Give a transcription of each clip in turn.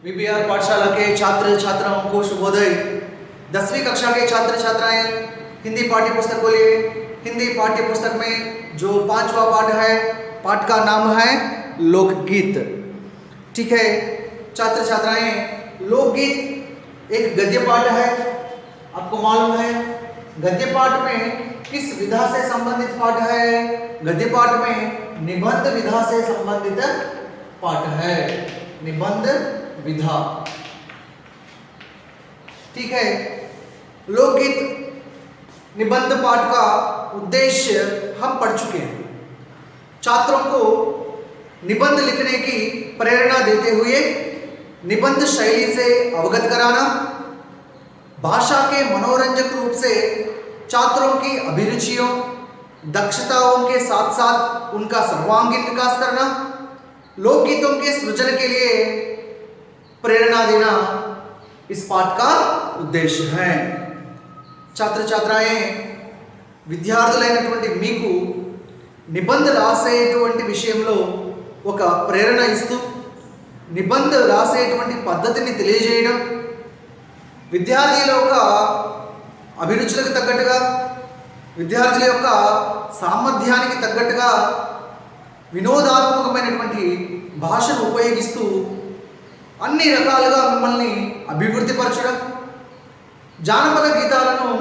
VBR पाठशाला के छात्र छात्राओं को शुभोदय। 10वीं कक्षा के छात्र छात्राएं हिंदी पाठ्य पुस्तक को लिए। हिंदी पाठ्य पुस्तक में जो 5वां पाठ है, पाठ का नाम है लोकगीत। ठीक है छात्र छात्राएं, लोकगीत एक गद्य पाठ है। आपको मालूम है गद्य पाठ में किस विधा से संबंधित पाठ है? गद्य पाठ में निबंध विधा से संबंधित पाठ है, निबंध विधा। ठीक है, लोकगीत निबंध पाठ का उद्देश्य हम पढ़ चुके हैं। छात्रों को निबंध लिखने की प्रेरणा देते हुए निबंध शैली से अवगत कराना, भाषा के मनोरंजक रूप से छात्रों की अभिरुचियों दक्षताओं के साथ साथ उनका सर्वांगीण विकास करना, लोकगीतों के सृजन के लिए प्रेरणा देना इस पाठ का उद्देश्य है। छात्र छात्राएं విద్యార్థులైనటువంటి మీకు నిబంధ రాసేటువంటి విషయంలో ఒక ప్రేరణ ఇస్తూ నిబంధ రాసేటువంటి పద్ధతిని తెలియజేయడం, విద్యార్థుల యొక్క అభిరుచులకు తగ్గట్టుగా విద్యార్థుల యొక్క సామర్థ్యానికి తగ్గట్టుగా వినోదాత్మకమైనటువంటి భాషను ఉపయోగిస్తూ అన్ని రకాలుగా మిమ్మల్ని అభివృద్ధిపరచడం, జానపద గీతాలను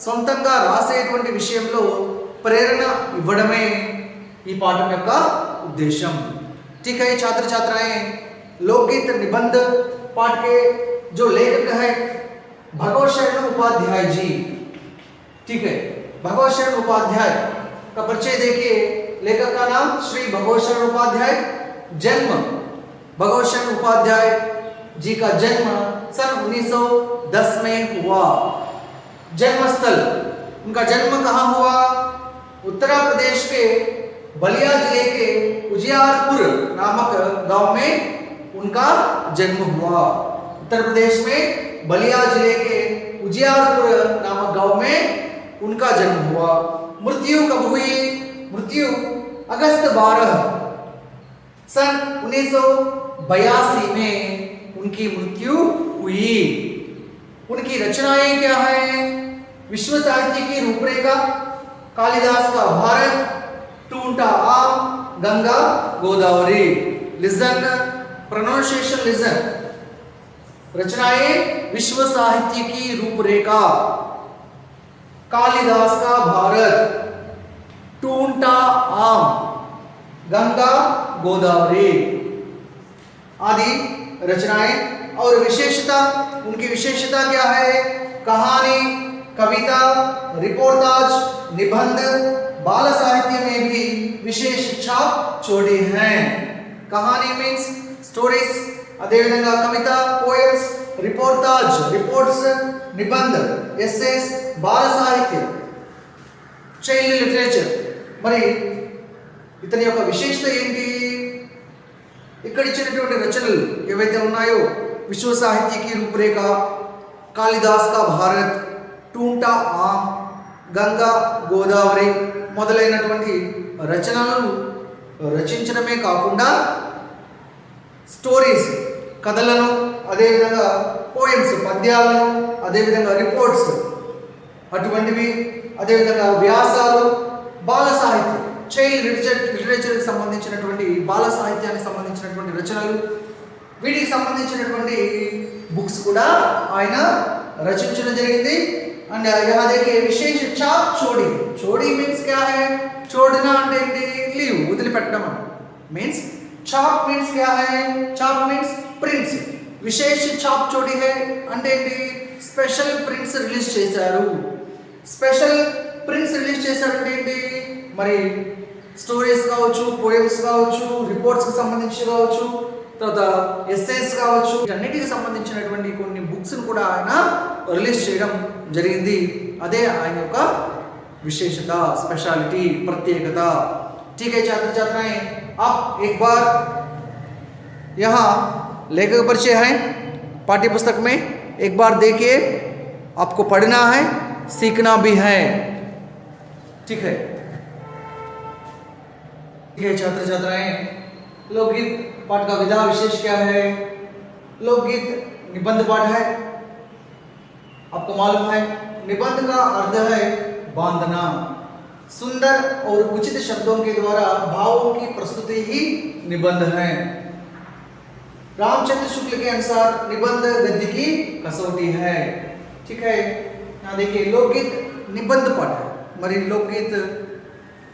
సొంతంగా రాసేటువంటి విషయంలో प्रेरणा इव्वडमे ఈ పాఠం యొక్క उद्देश्य। ठीक है छात्र छात्राएं, लोकगीत निबंध पाठ के जो लेखक है भगवत शरण उपाध्याय जी। ठीक है, भगवत शरण उपाध्याय का परिचय देखिए। लेखक का नाम श्री भगवत शरण उपाध्याय। जन्म भगवत शरण उपाध्याय जी का जन्म सन 1910 में हुआ। जन्मस्थल उनका जन्म कहाँ हुआ? उत्तर प्रदेश के बलिया जिले के उजियारपुर नामक गांव में उनका जन्म हुआ। उत्तर प्रदेश में बलिया जिले के उजियारपुर नामक गांव में उनका जन्म हुआ। मृत्यु कब हुई? मृत्यु अगस्त 12 सन 1982 में उनकी मृत्यु हुई। उनकी रचनाएं क्या है? विश्व साहित्य की रूपरेखा, कालिदास का भारत, टूंटा आम, Ganga Godavari. Listen, pronunciation listen. रचनाएं विश्व साहित्य की रूपरेखा, कालिदास का भारत, टूंटा आम, गंगा गोदावरी आदि रचनाएं। और विशेषता, उनकी विशेषता क्या है? कहानी, कविता, रिपोर्टाज, निबंध, बाल साहित्य में भी विशेष छाप छोड़ी हैं। कहानी मीन्स स्टोरीज, अदेविधंगा कविता पोएम्स, रिपोर्टाज रिपोर्ट्स, निबंध एसेस, बाल साहित्य చైల్డ్ లిటరేచర్। మరి ఇతని యొక్క విశేషత ఏంటి? ఇక్కడ ఇచ్చినటువంటి రచనలు ఏవైతే ఉన్నాయో విశ్వ సాహిత్యకి రూపురేఖ, కాళిదాస్ కా భారత్, టూంటా ఆమ్, గంగా గోదావరి మొదలైనటువంటి రచనలను రచించడమే కాకుండా స్టోరీస్ కథలను, అదేవిధంగా పోయమ్స్ పద్యాలను, అదేవిధంగా రిపోర్ట్స్ అటువంటివి, అదేవిధంగా వ్యాసాలు, బాల సాహిత్యం చైల్డ్ లిటరేచర్కి సంబంధించినటువంటి బాల సాహిత్యానికి సంబంధించినటువంటి రచనలు, వీటికి సంబంధించినటువంటి బుక్స్ కూడా ఆయన రచించడం జరిగింది। అండ్ यहाँ देखिए विशेष छाप छोड़ी। छोड़ी मीन्स क्या है? छोड़ना అంటే ఏంటి? లీవ్, వదిలిపెట్టడం मीन्स। छाप मीन्स क्या है? छाप मीन्स प्रिंट्स। विशेष छाप छोड़ी है అంటే ఏంటి? స్పెషల్ ప్రింట్స్ రిలీజ్ చేశారు। స్పెషల్ ప్రింట్స్ రిలీజ్ చేశారంటే ఏంటి? మరి స్టోరీస్ కావచ్చు, పోయమ్స్ కావచ్చు, రిపోర్ట్స్కి సంబంధించి కావచ్చు, తర్వాత ఎస్సేస్ కావచ్చు, వీటన్నిటికి సంబంధించినటువంటి కొన్ని బుక్స్ను కూడా ఆయన రిలీజ్ చేయడం జరిగింది। అదే ఆయన యొక్క విశేషత, స్పెషాలిటీ, ప్రత్యేకత। ठीक है छात्र छात्राएं, आप एक बार यहाँ लेखक परिचय है पाठ्य पुस्तक में, एक बार देखिए। आपको पढ़ना है, सीखना भी है। ठीक है छात्र छात्राएं, लोकगीत पाठ का विधा विशेष क्या है? लोकगीत निबंध पाठ है, आपको मालूम है निबंध का अर्थ है बांधना। सुंदर और उचित शब्दों के द्वारा भावों की प्रस्तुति ही निबंध है। रामचंद्र शुक्ल के अनुसार निबंध गद्य की कसौटी है। ठीक है, यहाँ देखिए लोकगीत निबंध पाठ है। మరి లోకగీత్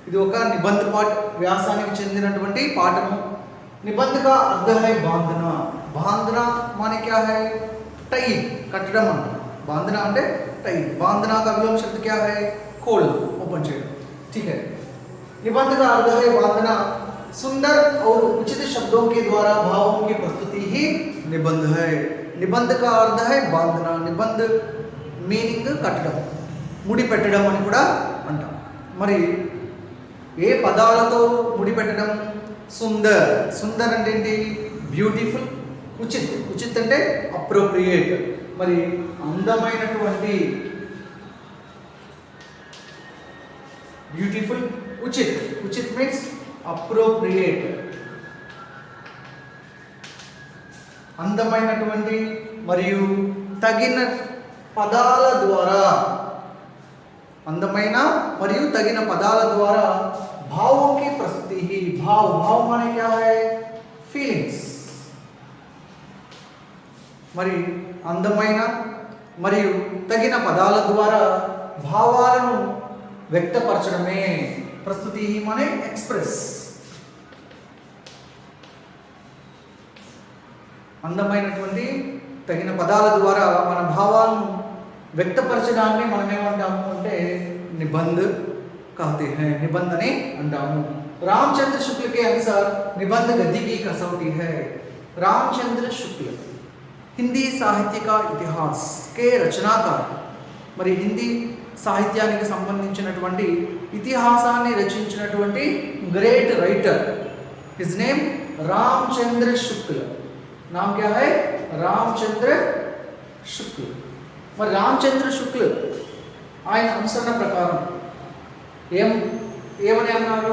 ఇది ఒక నిబంధ పాఠ వ్యాసానికి చెందినటువంటి పాఠము। निबंध का अर्थ है बांधना। बांधना माने क्या है? टाई, कట్టడం అన్నమాట। बांधना అంటే टाई। बांधना का विलोम शब्द क्या है? खोल, ओपन చేయడం। ठीक है, निबंध का अर्थ है बांधना। सुंदर और उचित शब्दों के द्वारा भावों की प्रस्तुति ही निबंध है। निबंध का अर्थ है बांधना। निबंध మీనింగ్ కట్టడం, ముడి పెట్టడం అని కూడా అంటాం। మరి ఏ పదాలతో ముడి పెట్టడం? సుందర్, సుందర్ అంటే ఏంటి? బ్యూటిఫుల్। ఉచిత్, ఉచిత్ అంటే అప్రోప్రియేట్। మరి అందమైనటువంటి, beautiful, Uchit. Uchit means appropriate, అందమైనటువంటి మరియు తగిన పదాల ద్వారా, అందమైన మరియు తగిన పదాల ద్వారా भावों की प्रस्तुति ही। भाव, भाव माने क्या है? फीलिंग्स। మరి అందమైన మరియు తగిన పదాల ద్వారా భావాలను వ్యక్తపరచడమే ప్రస్తుతి మానే ఎక్స్ప్రెస్। అందమైనటువంటి తగిన పదాల ద్వారా మన భావాలను వ్యక్తపరచడాన్ని మనం ఏమంటాము అంటే నిబంధ कहते हैं, निबंध ने अंडामु। रामचंद्र शुक्ल के अनुसार निबंध गद्य की कसौटी है। रामचंद्र शुक्ल हिंदी साहित्य का इतिहास के रचनाकार। మరి హిందీ సాహిత్యానికి సంబంధించినటువంటి ఇతిహాసాన్ని రచించినటువంటి great writer. His name Ramchandra Shukla. నామ్ క్యా హై? రామచంద్ర శుక్ల। మరి రామచంద్ర శుక్ల ఆయన అనుసరణ ప్రకారం ఏమని అన్నారు?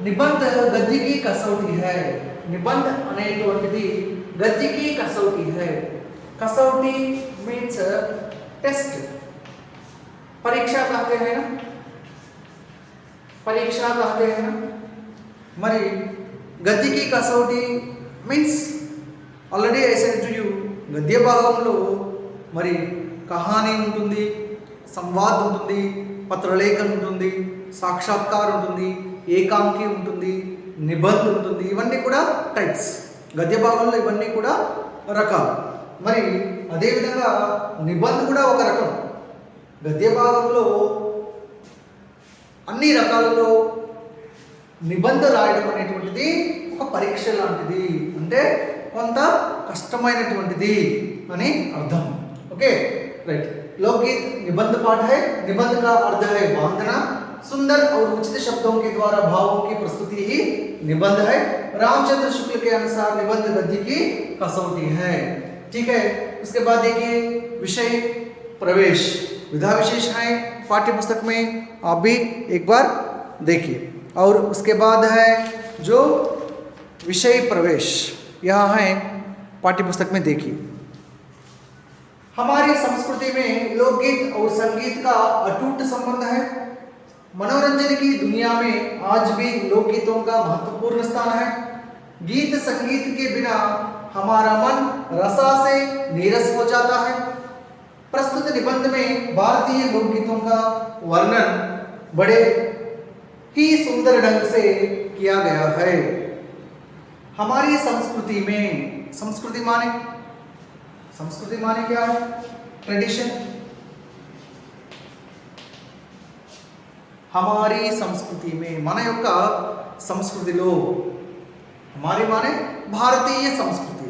నిబంధ గద్యకి కసౌటి హై। నిబంధ అనేటువంటిది గద్యకి కసౌటి హై। कसौटी मीन्स टेस्ट, परीक्षा कहते हैं ना, परीक्षा कहते हैं ना। మరి గద్య की कसौटी means already I said to you, గద్య భాగంలో మరి కహానీ ఉంటుంది, సంవాద్ ఉంటుంది, పత్రలేఖన ఉంటుంది, సాక్షాత్కార్ ఉంటుంది, ఏకాంకి ఉంటుంది, నిబంధ ఉంటుంది। ఇవన్నీ కూడా టైప్స్। గద్య భాగంలో ఇవన్నీ కూడా రకాలు। మరి అదేవిధంగా నిబంధ కూడా ఒక రకం। గద్య భాగంలో అన్ని రకాలలో నిబంధ రాయడం అనేటువంటిది ఒక పరీక్ష లాంటిది, అంటే కొంత కష్టమైనటువంటిది అని అర్థం। Okay, right. लोकगीत निबंध पाठ है। निबंध का अर्थ है बांधना। सुंदर और उचित शब्दों के द्वारा भावों की प्रस्तुति ही निबंध है। रामचंद्र शुक्ल के अनुसार निबंध गद्य की कसौटी है। ठीक है, उसके बाद देखिए विषय प्रवेश, विधा विशेष है पाठ्य पुस्तक में, आप भी एक बार देखिए। और उसके बाद है जो विषय प्रवेश यहाँ है पाठ्य पुस्तक में, देखिए। हमारी संस्कृति में लोकगीत और संगीत का अटूट संबंध है। मनोरंजन की दुनिया में आज भी लोकगीतों का महत्वपूर्ण स्थान है। गीत संगीत के बिना हमारा मन रसा से नीरस हो जाता है। प्रस्तुत निबंध में भारतीय लोकगीतों का वर्णन बड़े ही सुंदर ढंग से किया गया है। हमारी संस्कृति में, संस्कृति माने, संस्कृति माने क्या है? ट्रेडिशन। हमारी संस्कृति में మన యొక్క సంస్కృతిలో, हमारी माने భారతీయ సంస్కృతి,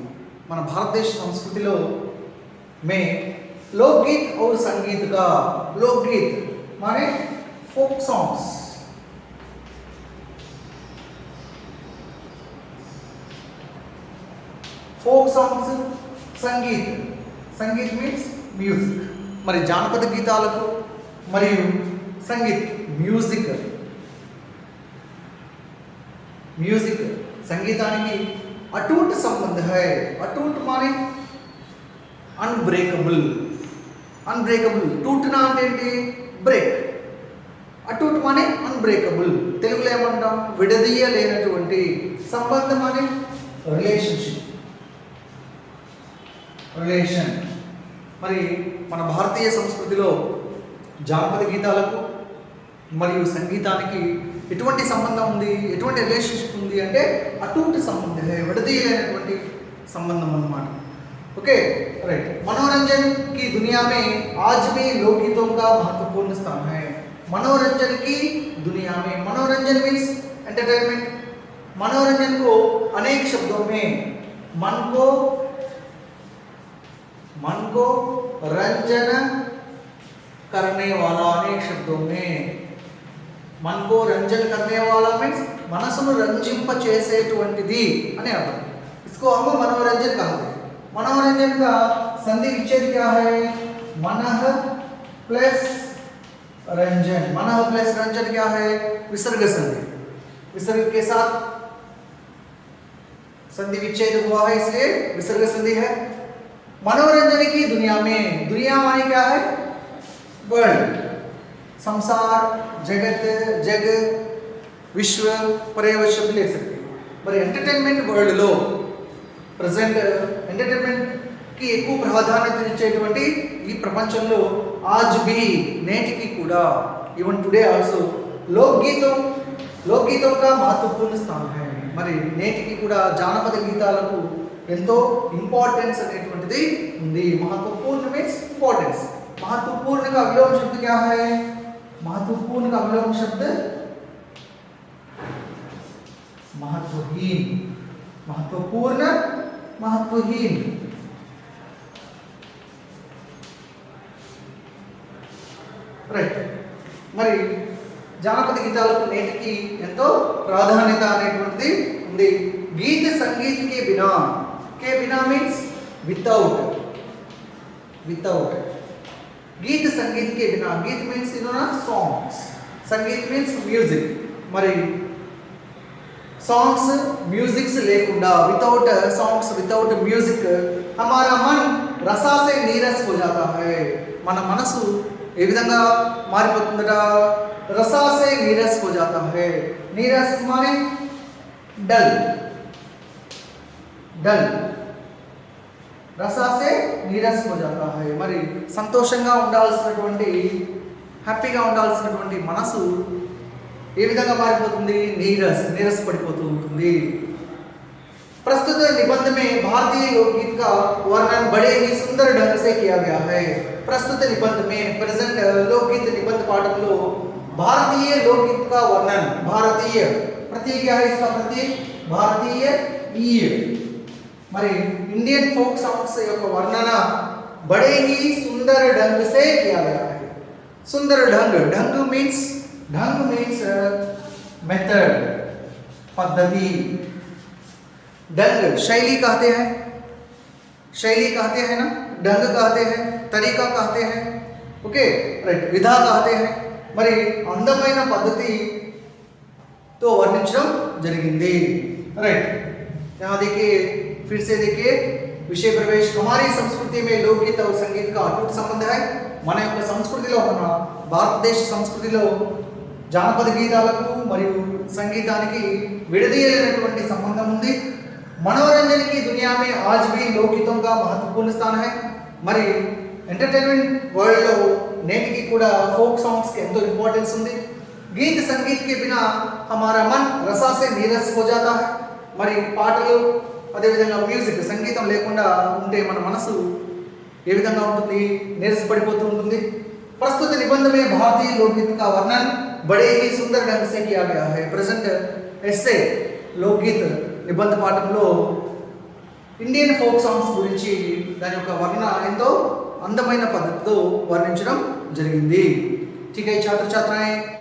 మన భారతదేశ సంస్కృతిలో में लोकगीत और संगीत का, लोकगीत माने फोक सॉन्ग्स, फोक सॉन्ग्स, సంగీత్, సంగీత్ మీన్స్ మ్యూజిక్। మరి జానపద గీతాలకు మరియు సంగీత్ మ్యూజిక్, म्यूजिक संगीताనికి अटूट संबंध है। अटूट माने అన్బ్రేకబుల్. అన్బ్రేకబుల్ టూట్నా అంటే ఏంటి? బ్రేక్. అటూట్ అనే అన్బ్రేకబుల్. తెలుగులో ఏమంటాం? విడదీయలేనటువంటి. సంబంధం అనే రిలేషన్షిప్, రిలేషన్. మరి మన భారతీయ సంస్కృతిలో జానపద గీతాలకు మరియు సంగీతానికి ఎటువంటి సంబంధం ఉంది, ఎటువంటి రిలేషన్షిప్ ఉంది అంటే అటూట్ సంబంధం, విడదీయలేనటువంటి సంబంధం అన్నమాట. Okay right. मनोरंजन की दुनिया में आज भी लोकगीतों का महत्वपूर्ण स्थान है. मनोरंजन की दुनिया में, मनोरंजन मीन्स एंटरटेनमेंट. मनोरंजन को अनेक शब्दों में मन को रंजन करने वाला, अनेक शब्दों में मन को रंजन करने वाला मीन्स మనసును రంజింప చేసేటువంటిది అని అర్థం. इसको हम मनोरंजन कहते हैं. मनोरंजन का संधि विच्छेद क्या है? मनः प्लस रंजन. मनः प्लस रंजन क्या है? विसर्ग संधि. विसर्ग के साथ संधि विच्छेद हुआ है, इसलिए विसर्ग संधि है. मनोरंजन की दुनिया में, दुनिया माने क्या है? वर्ल्ड, संसार, जगत, जग, विश्व, पर्यावरण शब्द ले सकते हैं. మరి ఎంటర్టైన్మెంట్ వరల్డ్లో ప్రజెంట్ ఎంటర్టైన్మెంట్కి ఎక్కువ ప్రాధాన్యత ఇచ్చేటువంటి ఈ ప్రపంచంలో ఆజ్ బి, నేటికి కూడా, ఈవెన్ టుడే ఆల్సో లోక్గీతం కా మహత్వపూర్ణ స్థానం హై. మరి నేటికి కూడా జానపద గీతాలకు ఎంతో ఇంపార్టెన్స్ అనేటువంటిది ఉంది. మహత్వపూర్ణ మీన్స్ ఇంపార్టెన్స్. महत्वपूर्ण का विलोम शब्द क्या है? महत्वपूर्ण का विलोम शब्द महत्वहीन. महत्वपूर्ण, महत्वहीन. రైట్. మరి జానపద గీతాలకు నేటికి ఎంతో ప్రాధాన్యత అనేటువంటిది ఉంది. గీత సంగీత్ కే బినా, కే బినా మీన్స్ వితౌట్. गीत संगीत के बिना, गीत मीन्स यू नो ना सॉन्ग्स, संगीत मीन्स म्यूजिक. మరి सॉन्ग्स म्यूजिक्स लेकुंडा, विदाउट सॉन्ग्स, विदाउट म्यूजिक हमारा मन रसा से नीरस हो जाता है. మన మనసు ఏ విధంగా మారిపోతుందట? రసా से नीरस हो जाता है. नीरस माने डल, डल. రసా సే నీరస్ హో జాతా హై. మరి సంతోషంగా ఉండాల్సినటువంటి, హ్యాపీగా ఉండాల్సినటువంటి మనసు ఏ విధంగా మారిపోతుంది? నీరస్ పడిపోతూ ఉంటుంది. ప్రస్తుత निबंध में भारतीय लोकगीत का वर्णन बड़े ही सुंदर ढंग से किया गया है. प्रस्तुत निबंध में, प्रेजेंट लोकगीत निबंध पाठक लो भारतीय लोकगीत का वर्णन, भारतीय प्रतीक क्या है? इसका प्रतीक भारतीय ई. మరి इंडियन फोक सॉन्ग्स యొక్క వర్ణన बड़े ही सुंदर ढंग से किया गया है. सुंदर ढंग, ढंग मीन्स मेथड, पद्धति. ढंग शैली कहते हैं, शैली कहते हैं ना, ढंग कहते हैं, तरीका कहते हैं. Okay right. విధా कहते हैं. మరి అందమైన పద్ధతితో వర్ణించడం జరిగింది. రైట్. यहाँ देखिए, फिर से देखिए, विषय प्रवेश. हमारी संस्कृति में लोकगीत और संगीत का अटूट संबंध है. మన యొక్క సంస్కృతిలో, మన భారతదేశ సంస్కృతిలో జానపద గీతాలకు మరియు సంగీతానికి విడదీయలేనటువంటి సంబంధం ఉంది. मनोरंजन की दुनिया में आज भी लोकगीतों का महत्वपूर्ण स्थान है. మరి ఎంటర్టైన్మెంట్ వరల్డ్లో నేటికి కూడా ఫోక్ సాంగ్స్కి ఎంతో ఇంపార్టెన్స్ ఉంది. గీత సంగీత్ के बिना हमारा मन रसा से नीरस हो जाता है. మరి పాటలు, అదేవిధంగా మ్యూజిక్, సంగీతం లేకుండా ఉంటే మన మనసు ఏ విధంగా ఉంటుంది? నీరసపడిపోతూ ఉంటుంది. ప్రస్తుత निबंध में भारतीय लोकगीत का वर्णन बड़े ही सुंदर ढंग से किया गया है. प्रेजेंट ఎస్సే లోక్గీత్ నిబంధ పాఠంలో ఇండియన్ ఫోక్ సాంగ్స్ గురించి దాని యొక్క వర్ణన ఎంతో అందమైన పద్ధతితో వర్ణించడం జరిగింది. ठीक है छात्र छात्राएं.